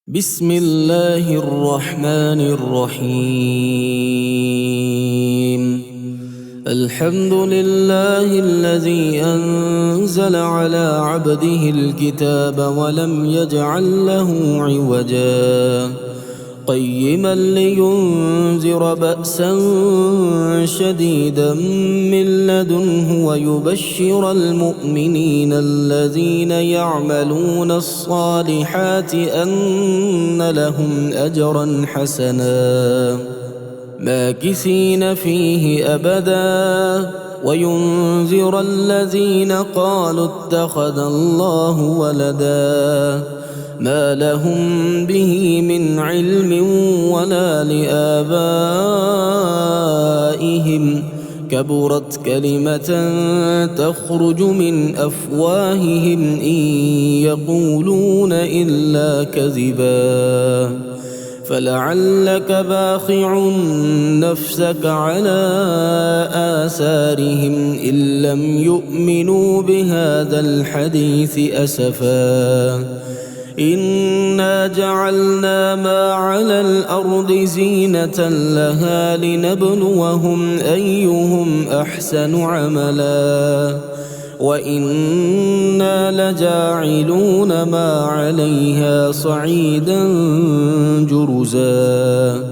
بسم الله الرحمن الرحيم. الحمد لله الذي أنزل على عبده الكتاب ولم يجعل له عوجا قيما لينذر بأسا شديدا من لدنه ويبشر المؤمنين الذين يعملون الصالحات أن لهم أجرا حسنا ماكثين فيه أبدا وينذر الذين قالوا اتخذ الله ولدا ما لهم به من علم ولا لآبائهم كبرت كلمة تخرج من أفواههم إن يقولون إلا كذبا فلعلك باخع نفسك على آثارهم إن لم يؤمنوا بهذا الحديث أسفا إنا جعلنا ما على الأرض زينة لها لنبلوهم أيهم أحسن عملا وإنا لجاعلون ما عليها صعيدا جرزا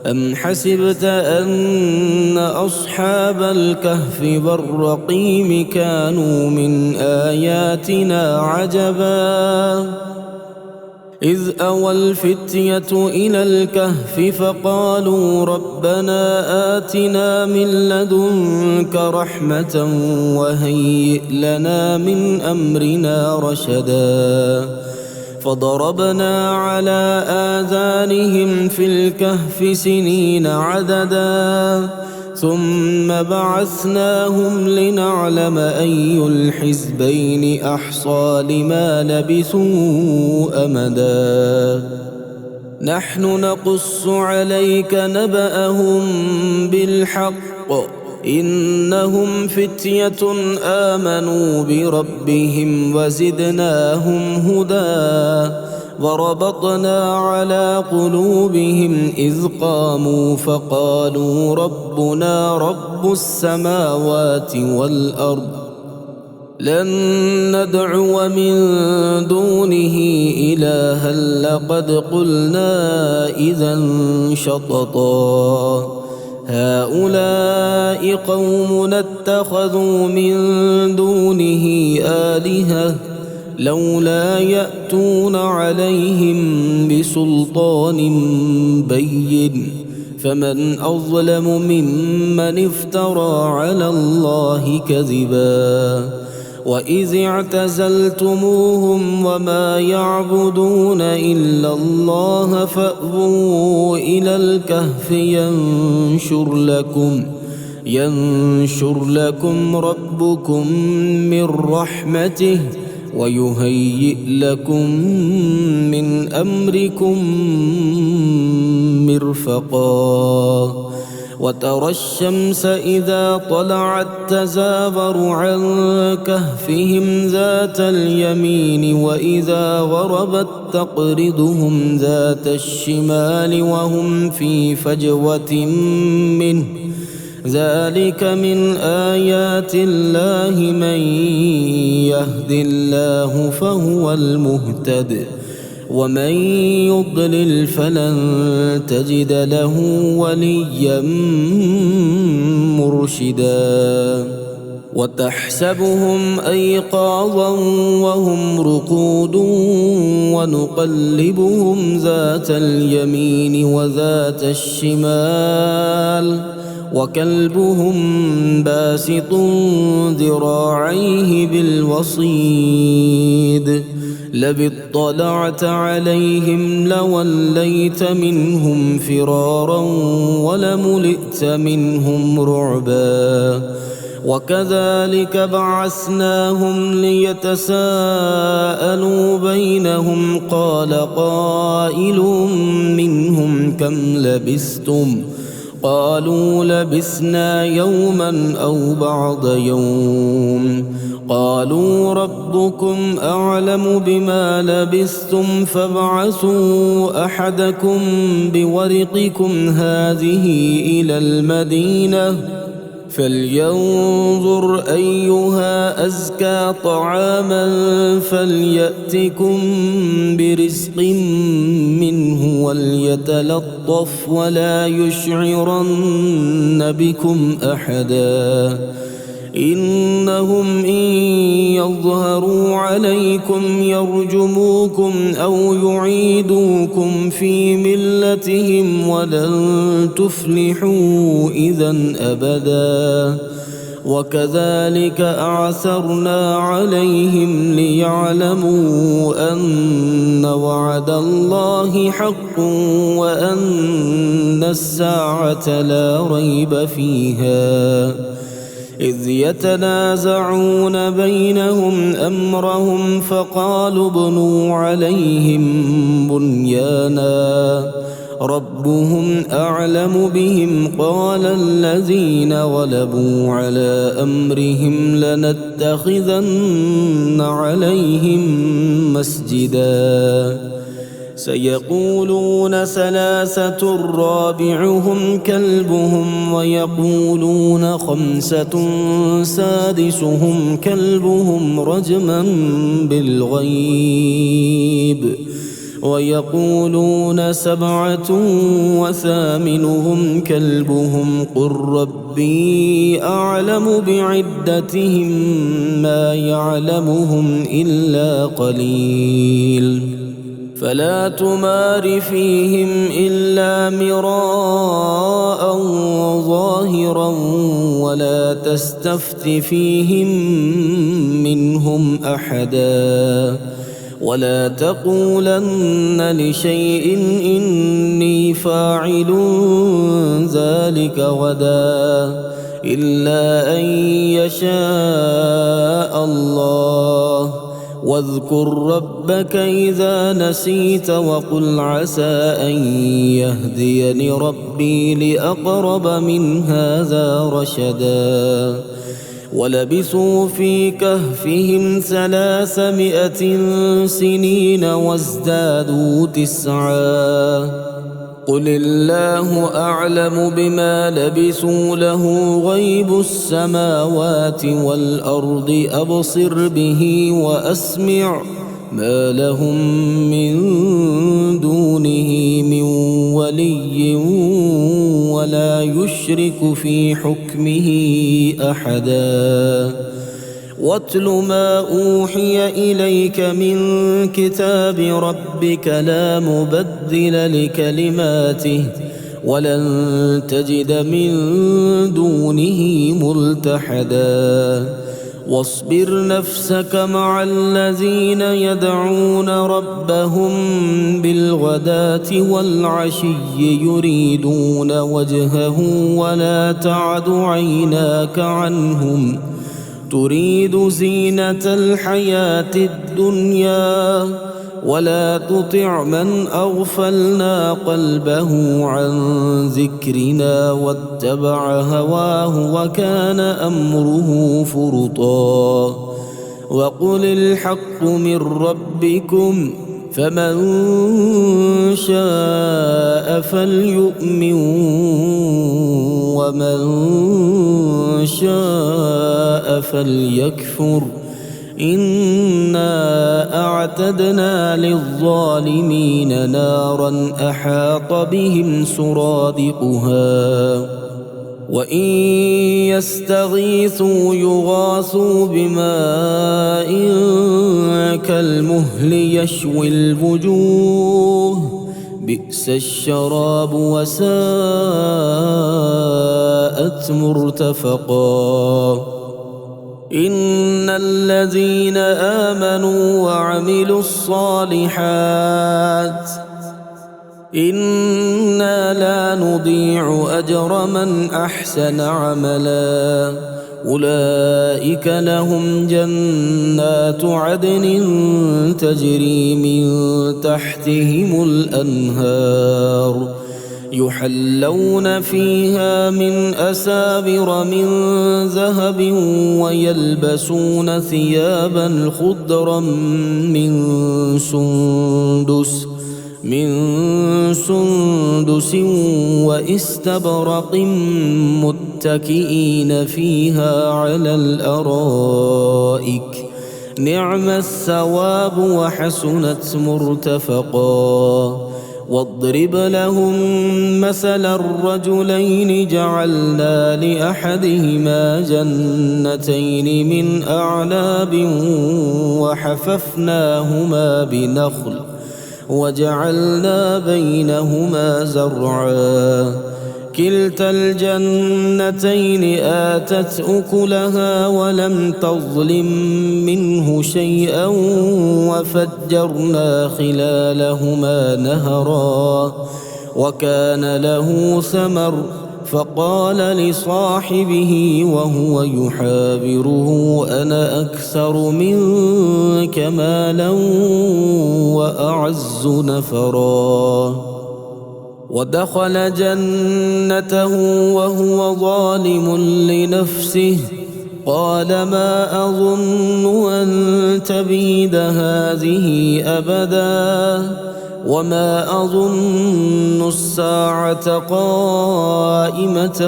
أم حسبت أن أصحاب الكهف والرقيم كانوا من آياتنا عجبا إذ أوى الفتية إلى الكهف فقالوا ربنا آتنا من لدنك رحمة وهيئ لنا من أمرنا رشدا فضربنا على آذانهم في الكهف سنين عددا ثم بعثناهم لنعلم أي الحزبين أحصى لما لبثوا أمدا نحن نقص عليك نبأهم بالحق إنهم فتية آمنوا بربهم وزدناهم هدى وربطنا على قلوبهم إذ قاموا فقالوا ربنا رب السماوات والأرض لن ندعو من دونه إلها لقد قلنا إذا شططا هؤلاء قوم اتخذوا من دونه آلهة لولا يأتون عليهم بسلطان بين فمن أظلم ممن افترى على الله كذبا وإذ اعتزلتموهم وما يعبدون إلا الله فأووا إلى الكهف ينشر لكم ربكم من رحمته ويهيئ لكم من أمركم مرفقا وترى الشمس إذا طلعت تزاور عن كهفهم ذات اليمين وإذا غربت تقرضهم ذات الشمال وهم في فجوة منه ذلك من آيات الله من يهد الله فهو المهتد ومن يضلل فلن تجد له وليا مرشدا وتحسبهم أيقاظا وهم رقود ونقلبهم ذات اليمين وذات الشمال وكلبهم باسط ذراعيه بالوصيد لو اطلعت عليهم لوليت منهم فرارا ولملئت منهم رعبا وكذلك بعثناهم ليتساءلوا بينهم قال قائل منهم كم لبثتم قالوا لبثنا يوما أو بعض يوم قالوا ربكم أعلم بما لبثتم فابعثوا أحدكم بورقكم هذه إلى المدينة فلينظر أيها أزكى طعاما فليأتكم برزق منه وليتلطف ولا يشعرن بكم أحدا إنهم إن يظهروا عليكم يرجموكم أو يعيدوكم في ملتهم ولن تفلحوا إذا أبدا وكذلك أعثرنا عليهم ليعلموا أن وعد الله حق وأن الساعة لا ريب فيها إذ يتنازعون بينهم أمرهم فقالوا ابنوا عليهم بنيانا ربهم أعلم بهم قال الذين غلبوا على أمرهم لنتخذن عليهم مسجدا سيقولون ثلاثة رابعهم كلبهم ويقولون خمسة سادسهم كلبهم رجما بالغيب ويقولون سبعة وثامنهم كلبهم قل ربي أعلم بعدتهم ما يعلمهم إلا قليل فلا تمار فيهم إلا مراء ظاهرا ولا تستفت فيهم منهم أحدا ولا تقولن لشيء إني فاعل ذلك غدا إلا أن يشاء الله واذكر ربك إذا نسيت وقل عسى أن يهديني ربي لأقرب من هذا رشدا ولبثوا في كهفهم 300 سنين وازدادوا 9 قل الله أعلم بما لبثوا له غيب السماوات والأرض أبصر به وأسمع ما لهم من دونه من ولي ولا يشرك في حكمه أحدا واتل ما أوحي إليك من كتاب ربك لا مبدل لكلماته ولن تجد من دونه ملتحدا واصبر نفسك مع الذين يدعون ربهم بالغداة والعشي يريدون وجهه ولا تعد عيناك عنهم تريد زينة الحياة الدنيا ولا تطع من أغفلنا قلبه عن ذكرنا واتبع هواه وكان أمره فرطا وقل الحق من ربكم فمن شاء فليؤمن ومن شاء فليكفر إنا أعتدنا للظالمين نارا أحاط بهم سرادقها وإن يستغيثوا يغاثوا بماء كالمهل يشوي الوجوه بئس الشراب وساءت مرتفقا إن الذين آمنوا وعملوا الصالحات إنا لا نضيع أجر من أحسن عملا أولئك لهم جنات عدن تجري من تحتهم الأنهار يحلون فيها من أساور من ذهب ويلبسون ثيابا خضرا من سندس واستبرق متكئين فيها على الأرائك نعم الثواب وحسنت مرتفقا. واضرب لهم مثل الرجلين جعلنا لأحدهما جنتين من أعناب وحففناهما بنخل وجعلنا بينهما زرعا كلتا الجنتين آتت أكلها ولم تظلم منه شيئا وفجرنا خلالهما نهرا وكان له ثمر فقال لصاحبه وهو يحاوره أنا أكثر منك مالا وأعز نفرا. ودخل جنته وهو ظالم لنفسه قال ما أظن أن تبيد هذه أبدا وما أظن الساعة قائمة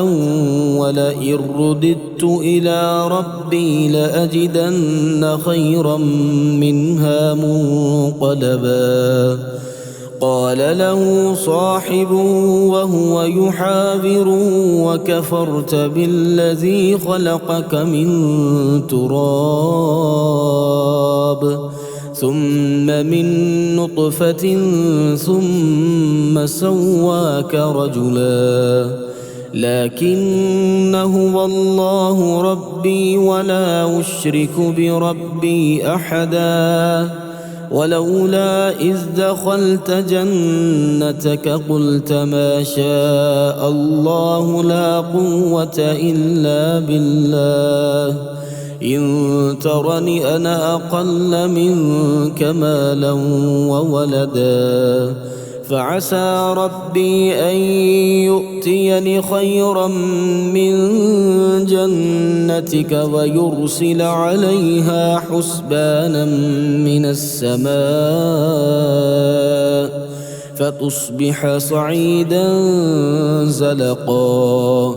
ولئن رددت إلى ربي لأجدن خيرا منها منقلبا. قال له صاحبه وهو يحاوره وكفرت بالذي خلقك من تراب ثم من نطفة ثم سواك رجلا لكن هو الله ربي ولا أشرك بربي أحدا. ولولا إذ دخلت جنتك قلت ما شاء الله لا قوة إلا بالله إن ترني أنا أقل منك مالا وولدا فعسى ربي أن يؤتيني خيرا من جنتك ويرسل عليها حسبانا من السماء فتصبح صعيدا زلقا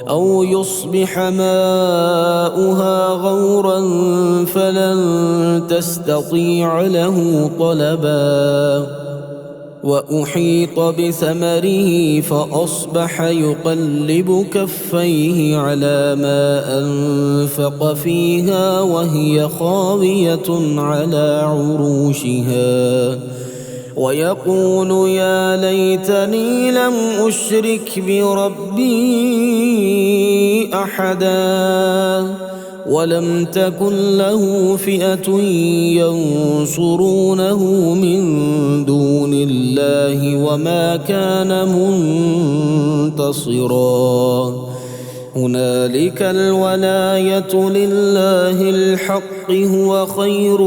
أو يصبح ماؤها غورا فلن تستطيع له طلبا. وأحيط بثمره فأصبح يقلب كفيه على ما أنفق فيها وهي خاوية على عروشها ويقول يا ليتني لم أشرك بربي أحدا ولم تكن له فئة ينصرونه من دون الله وما كان منتصرا. هنالك الولاية لله الحق هو خير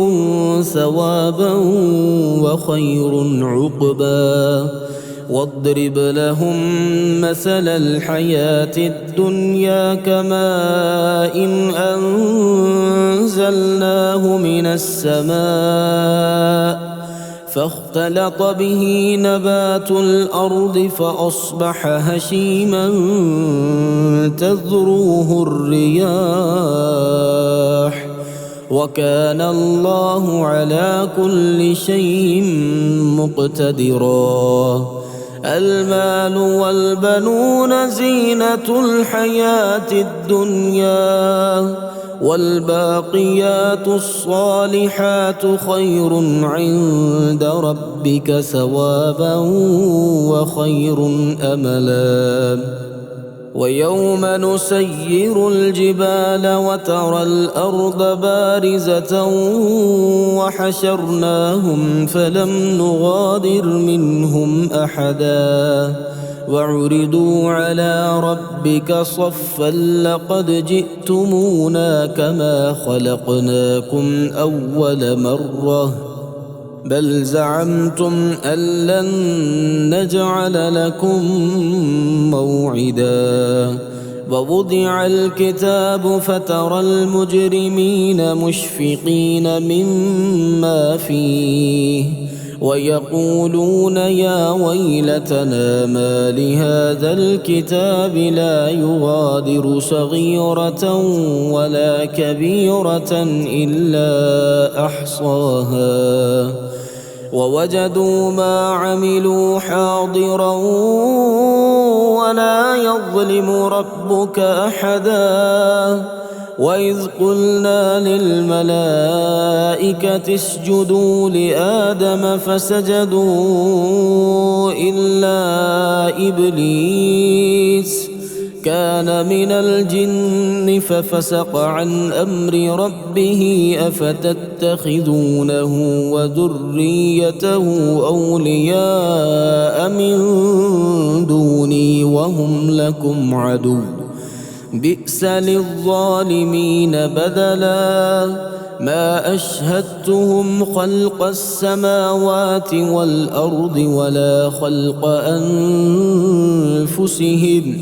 ثوابا وخير عقبا. واضرب لهم مثل الحياة الدنيا كماء أنزلناه من السماء فاختلط به نبات الأرض فأصبح هشيما تذروه الرياح وكان الله على كل شيء مقتدرا. المال والبنون زينة الحياة الدنيا والباقيات الصالحات خير عند ربك ثوابا وخير أملا. ويوم نسير الجبال وترى الأرض بارزة وحشرناهم فلم نغادر منهم أحدا وعرضوا على ربك صفا لقد جئتمونا كما خلقناكم أول مرة بل زعمتم أن لن نجعل لكم موعدا ووضع الكتاب فترى المجرمين مشفقين مما فيه ويقولون يا ويلتنا ما لهذا الكتاب لا يغادر صغيرة ولا كبيرة إلا أحصاها ووجدوا ما عملوا حاضرا ولا يظلم ربك أحدا وإذ قلنا للملائكة اسجدوا لآدم فسجدوا إلا إبليس كان من الجن ففسق عن أمر ربه أفتتخذونه وذريته أولياء من دوني وهم لكم عدو بئس للظالمين بدلا ما أشهدتهم خلق السماوات والأرض ولا خلق أنفسهم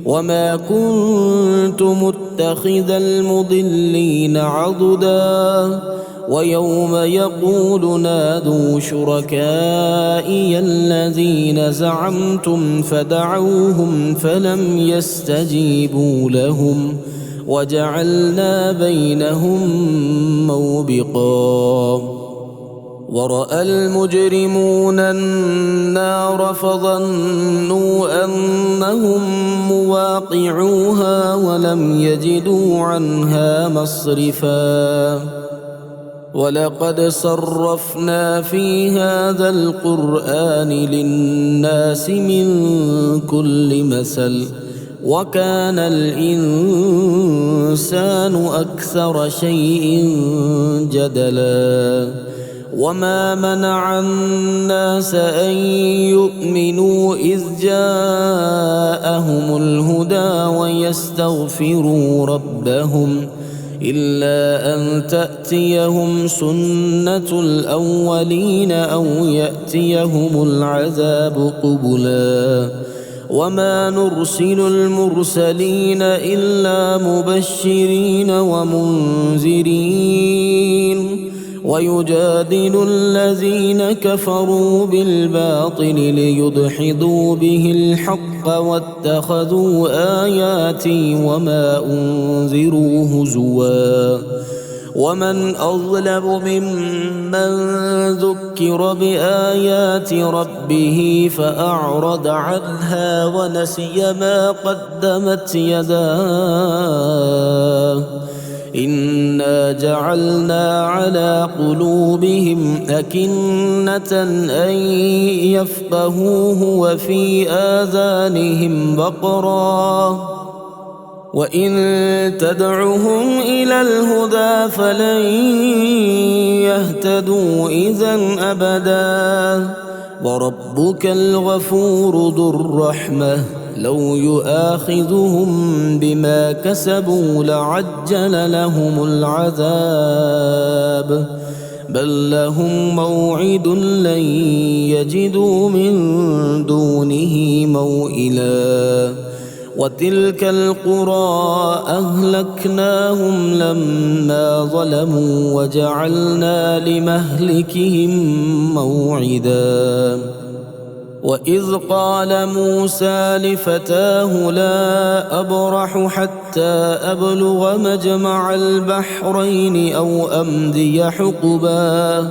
وما كنت متخذ المضلين عضدا ويوم يقول نادوا شركائي الذين زعمتم فدعوهم فلم يستجيبوا لهم وجعلنا بينهم موبقا ورأى المجرمون النار فظنوا أنهم مواقعوها ولم يجدوا عنها مصرفا ولقد صرفنا في هذا القرآن للناس من كل مثل وكان الإنسان أكثر شيء جدلا وما منع الناس أن يؤمنوا إذ جاءهم الهدى ويستغفروا ربهم إلا أن تأتيهم سنة الأولين أو يأتيهم العذاب قبلا وما نرسل المرسلين إلا مبشرين ومنذرين ويجادل الذين كفروا بالباطل ليدحضوا به الحق واتخذوا آياتي وما أنذروا هزوا ومن أظلم ممن ذكر بآيات ربه فأعرض عنها ونسي ما قدمت يداه إنا جعلنا على قلوبهم أكنة أن يفقهوه وفي آذانهم وقرا وإن تدعهم إلى الهدى فلن يهتدوا إذا أبدا وربك الغفور ذو الرحمة لو يؤاخذهم بما كسبوا لعجل لهم العذاب بل لهم موعد لن يجدوا من دونه موئلا وتلك القرى أهلكناهم لما ظلموا وجعلنا لمهلكهم موعدا وإذ قال موسى لفتاه لا أبرح حتى أبلغ مجمع البحرين أو أمضي حقبا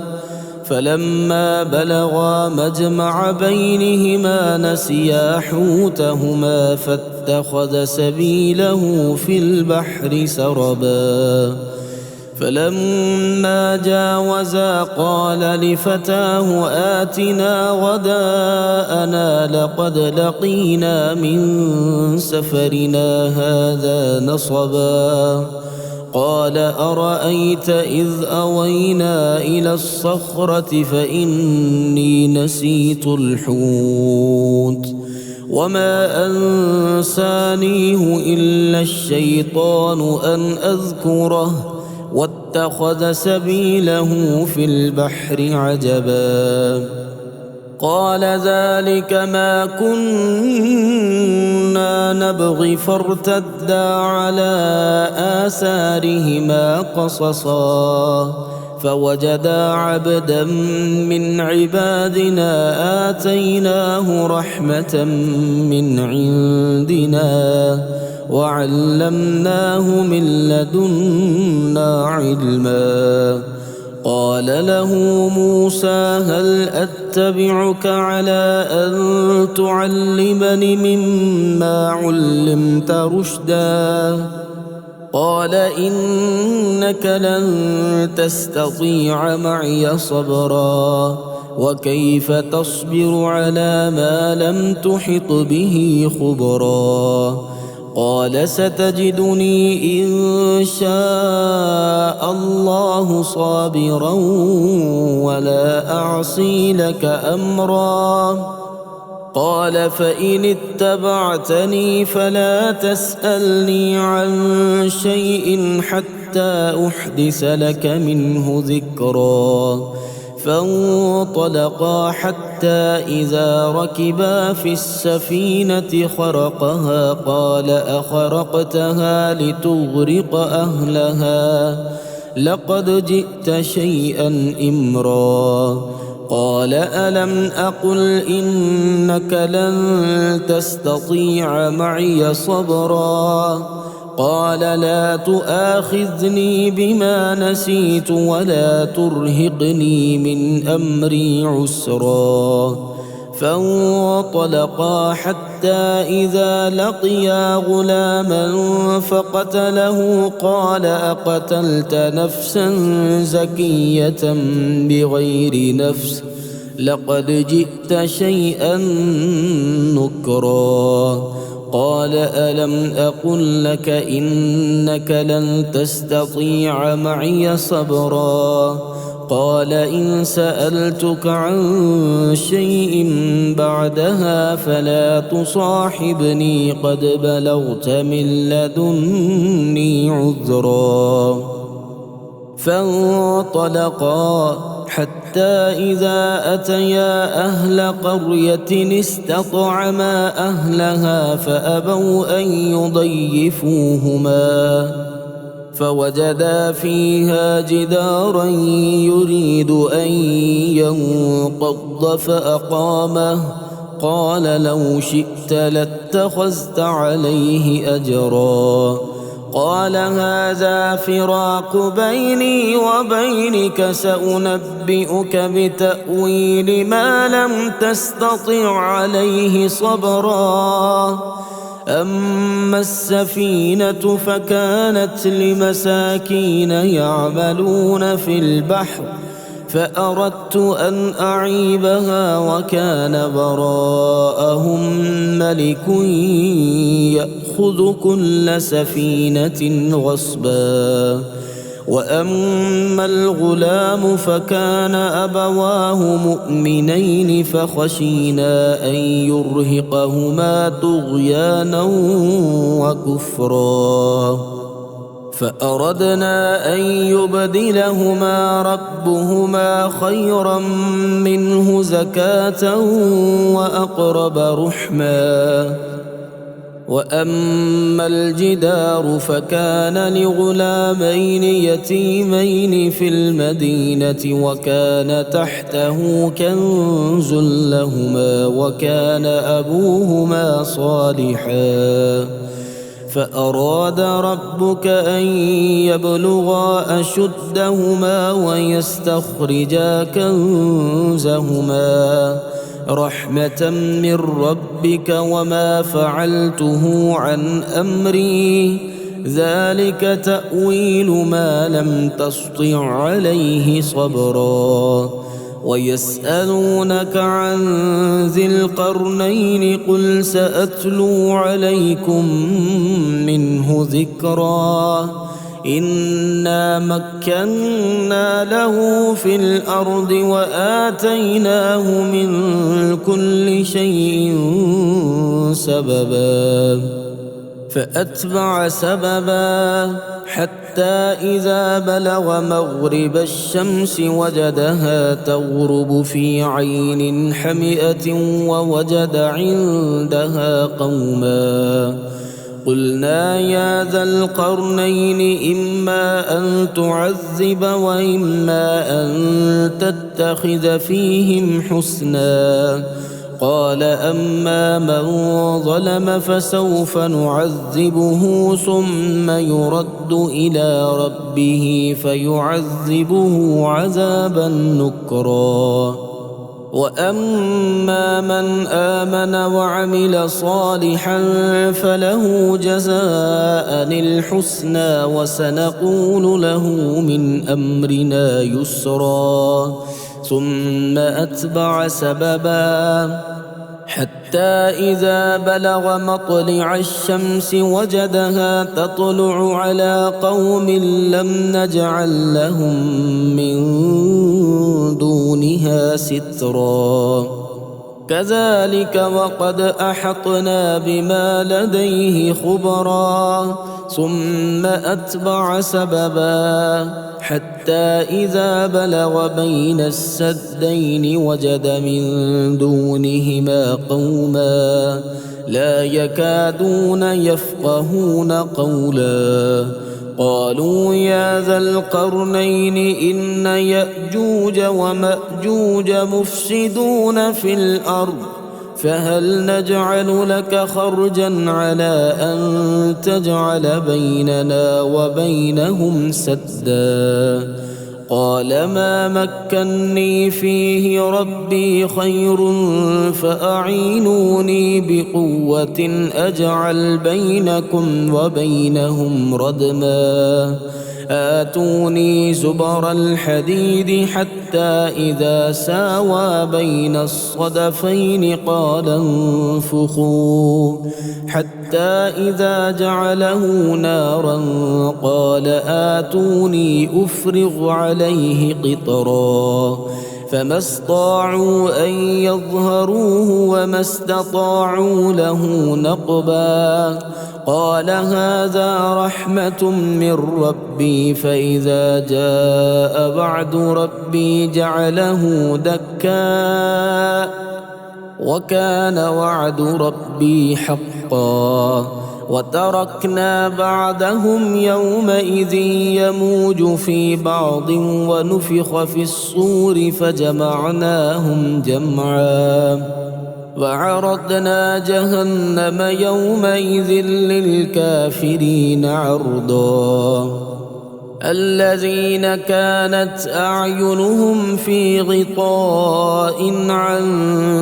فلما بلغا مجمع بينهما نسيا حوتهما فاتخذ سبيله في البحر سربا فلما جاوزا قال لفتاه آتنا غداءنا لقد لقينا من سفرنا هذا نصبا قال أرأيت إذ أوينا إلى الصخرة فإني نسيت الحوت وما أنسانيه إلا الشيطان أن أذكره واتخذ سبيله في البحر عجبا قال ذلك ما كنا نبغي فارتدا على آثارهما قصصا فوجدا عبدا من عبادنا آتيناه رحمة من عندنا وعلمناه من لدنا علما قال له موسى هل أتبعك على أن تعلمني مما علمت رشدا قال إنك لن تستطيع معي صبرا وكيف تصبر على ما لم تحط به خبرا قال ستجدني إن شاء الله صابرا ولا أعصي لك أمرا قال فإن اتبعتني فلا تسألني عن شيء حتى أحدث لك منه ذكرا فانطلقا حتى إذا ركبا في السفينة خرقها قال أخرقتها لتغرق أهلها لقد جئت شيئا إمرا قال ألم أقل إنك لن تستطيع معي صبرا قال لا تؤاخذني بما نسيت ولا ترهقني من أمري عسرا فانطلقا حتى إذا لقيا غلاما فقتله قال أقتلت نفسا زكية بغير نفس لقد جئت شيئا نكرا قال ألم أقل لك إنك لن تستطيع معي صبرا قال إن سألتك عن شيء بعدها فلا تصاحبني قد بلغت من لدني عذرا فانطلقا حتى إذا أتيا أهل قرية استطعما أهلها فأبوا أن يضيفوهما فوجدا فيها جدارا يريد أن ينقض فأقامه قال لو شئت لاتخذت عليه أجرا قال هذا فراق بيني وبينك سأنبئك بتأويل ما لم تستطع عليه صبرا أما السفينة فكانت لمساكين يعملون في البحر فأردت أن أعيبها وكان براءهم ملك يأخذ كل سفينة غصبا وأما الغلام فكان أبواه مؤمنين فخشينا أن يرهقهما طغيانا وكفرا فأردنا أن يبدلهما ربهما خيرا منه زكاة وأقرب رحما وأما الجدار فكان لغلامين يتيمين في المدينة وكان تحته كنز لهما وكان أبوهما صالحا فأراد ربك أن يبلغا أشدهما ويستخرجا كنزهما رحمة من ربك وما فعلته عن أمري ذلك تأويل ما لم تسطع عليه صبرا ويسألونك عن ذي القرنين قل سأتلو عليكم منه ذكرا إنا مكنا له في الأرض وآتيناه من كل شيء سببا فأتبع سببا حتى إذا بلغ مغرب الشمس وجدها تغرب في عين حمئة ووجد عندها قوما. قلنا يا ذا القرنين إما أن تعذب وإما أن تتخذ فيهم حسنا. قال أما من ظلم فسوف نعذبه ثم يرد إلى ربه فيعذبه عذابا نكرا. وأما من آمن وعمل صالحا فله جزاء الحسنى وسنقول له من أمرنا يسرا. ثم أتبع سببا حتى إذا بلغ مطلع الشمس وجدها تطلع على قوم لم نجعل لهم من دونها سترا. كذلك وقد أحطنا بما لديه خبرا. ثم أتبع سببا حتى إذا بلغ بين السدين وجد من دونهما قوما لا يكادون يفقهون قولا. قالوا يا ذا القرنين إن يأجوج ومأجوج مفسدون في الأرض فهل نجعل لك خرجا على أن تجعل بيننا وبينهم سدا. قال ما مكني فيه ربي خير فأعينوني بقوة أجعل بينكم وبينهم ردما. آتوني زبر الحديد حتى إذا ساوى بين الصدفين قال انفخوا حتى إذا جعله نارا قال آتوني أفرغ عليه قطرا. فما استطاعوا أن يظهروه وما استطاعوا له نقبا. قال هذا رحمة من ربي فإذا جاء بعد ربي جعله دكا وكان وعد ربي حقا. وتركنا بعدهم يومئذ يموج في بعض ونفخ في الصور فجمعناهم جمعا. وعرضنا جهنم يومئذ للكافرين عرضا. الذين كانت أعينهم في غطاء عن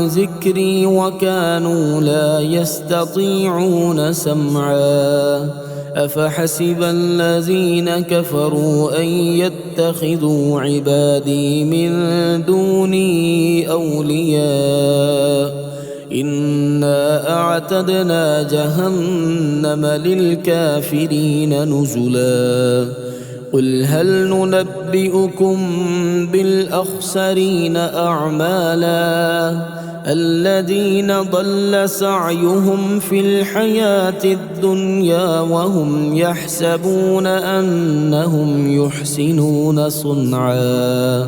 ذكري وكانوا لا يستطيعون سمعا. أفحسب الذين كفروا أن يتخذوا عبادي من دوني أولياء إنا أعتدنا جهنم للكافرين نزلا. قل هل ننبئكم بالأخسرين أعمالا الذين ضل سعيهم في الحياة الدنيا وهم يحسبون أنهم يحسنون صنعا.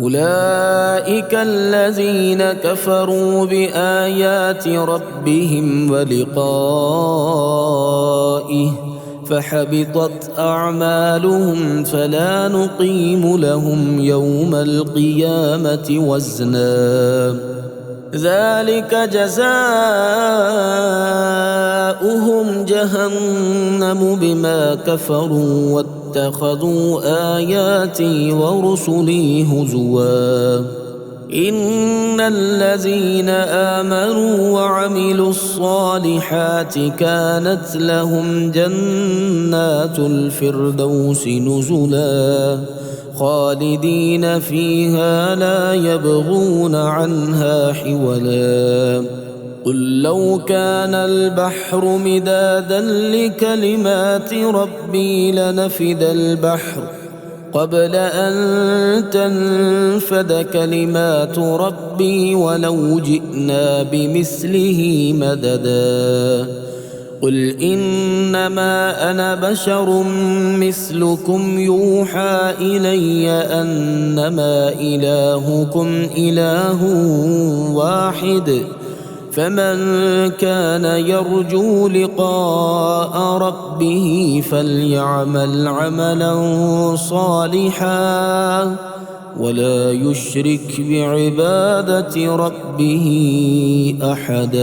أولئك الذين كفروا بآيات ربهم ولقائه فحبطت أعمالهم فلا نقيم لهم يوم القيامة وزنا. ذلك جزاؤهم جهنم بما كفروا واتخذوا آياتي ورسلي هزوا. إن الذين آمنوا وعملوا الصالحات كانت لهم جنات الفردوس نزلا خالدين فيها لا يبغون عنها حولا. قل لو كان البحر مدادا لكلمات ربي لنفد البحر قبل أن تنفد كلمات ربي ولو جئنا بمثله مددا. قل إنما أنا بشر مثلكم يوحى إلي أنما إلهكم إله واحد فمن كان يرجو لقاء ربه فليعمل عملا صالحا ولا يشرك بعبادة ربه أحدا.